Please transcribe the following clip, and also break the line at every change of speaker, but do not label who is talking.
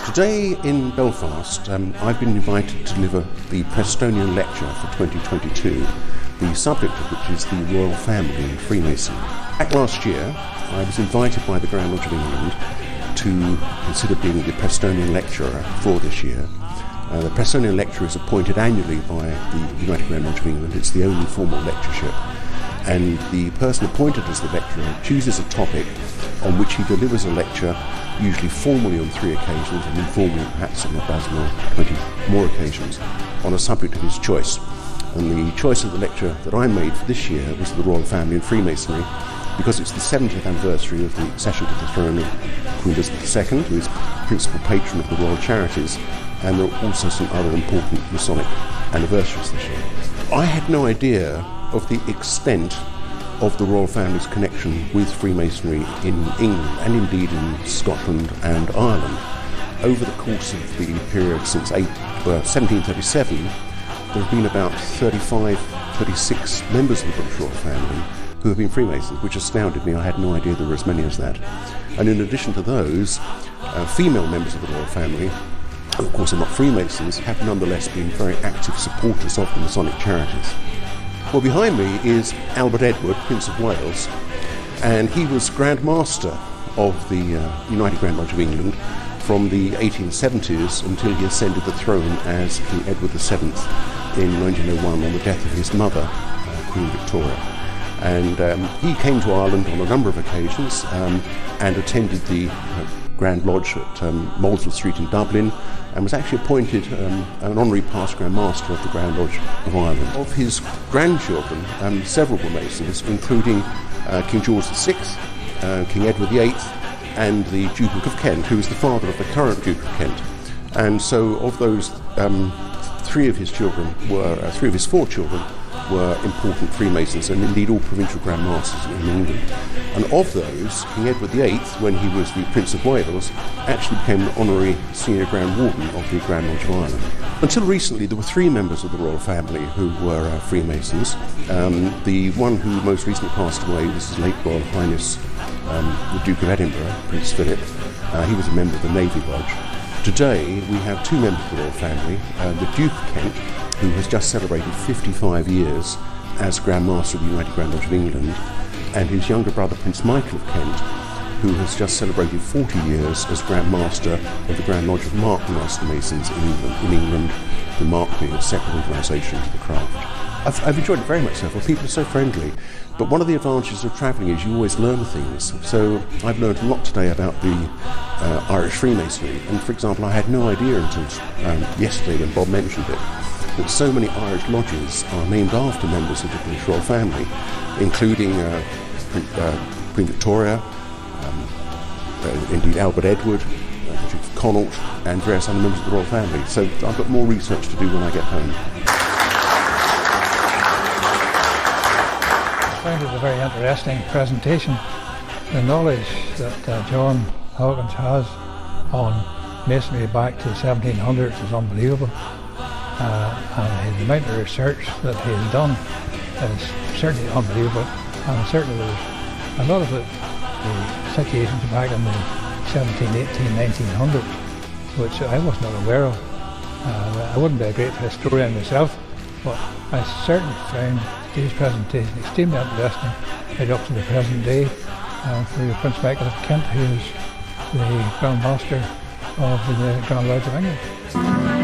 Today in Belfast, I've been invited to deliver the Prestonian Lecture for 2022, the subject of which is the Royal Family and Freemasonry. Back last year, I was invited by the Grand Lodge of England to consider being the Prestonian Lecturer for this year. The Prestonian Lecturer is appointed annually by the United Grand Lodge of England. It's the only formal lectureship. And the person appointed as the lecturer chooses a topic on which he delivers a lecture, usually formally on 3 occasions and informally perhaps on a dozen or 20 more occasions, on a subject of his choice. And the choice of the lecture that I made for this year was the Royal Family and Freemasonry, because it's the 70th anniversary of the accession to the throne of Queen Elizabeth II, who is principal patron of the Royal Charities, and there are also some other important Masonic anniversaries this year. I had no idea of the extent of the Royal Family's connection with Freemasonry in England and indeed in Scotland and Ireland. Over the course of the period since 1737, there have been about 35, 36 members of the British Royal Family who have been Freemasons, which astounded me. I had no idea there were as many as that. And in addition to those, female members of the Royal Family, who of course are not Freemasons, have nonetheless been very active supporters of the Masonic charities. Well, behind me is Albert Edward, Prince of Wales, and he was Grand Master of the United Grand Lodge of England from the 1870s until he ascended the throne as King Edward VII in 1901 on the death of his mother, Queen Victoria. And he came to Ireland on a number of occasions and attended the Grand Lodge at Molesworth Street in Dublin, and was actually appointed an honorary past Grand Master of the Grand Lodge of Ireland. Of his grandchildren, several were Masons, including King George VI, King Edward VIII, and the Duke of Kent, who was the father of the current Duke of Kent. And so of those, three of his four children were important Freemasons, and indeed all provincial Grand Masters in England. And of those, King Edward VIII, when he was the Prince of Wales, actually became an honorary senior Grand Warden of the Grand Lodge of Ireland. Until recently, there were 3 members of the Royal Family who were Freemasons. The one who most recently passed away was His late Royal Highness, the Duke of Edinburgh, Prince Philip. He was a member of the Navy Lodge. Today, we have 2 members of the Royal Family, the Duke of Kent, who has just celebrated 55 years as Grand Master of the United Grand Lodge of England, and his younger brother, Prince Michael of Kent, who has just celebrated 40 years as Grand Master of the Grand Lodge of Markby Master Masons in England, the Mark being a separate organisation to the craft. I've enjoyed it very much so far. People are so friendly. But one of the advantages of travelling is you always learn things. So I've learned a lot today about the Irish Freemasonry. And for example, I had no idea until yesterday when Bob mentioned it, that so many Irish lodges are named after members of the British Royal Family, including Queen Victoria, indeed Albert Edward, the Duke of Connaught, and various other members of the Royal Family. So I've got more research to do when I get home.
I find it a very interesting presentation. The knowledge that John Hawkins has on Masonry back to the 1700s is unbelievable. And the amount of research that he has done is certainly unbelievable, and certainly there's a lot of the situations back in the 17, 18, 1900s which I was not aware of. I wouldn't be a great historian myself, but I certainly found these presentations extremely interesting right up to the present day for Prince Michael of Kent, who is the Grand Master of the Grand Lodge of England.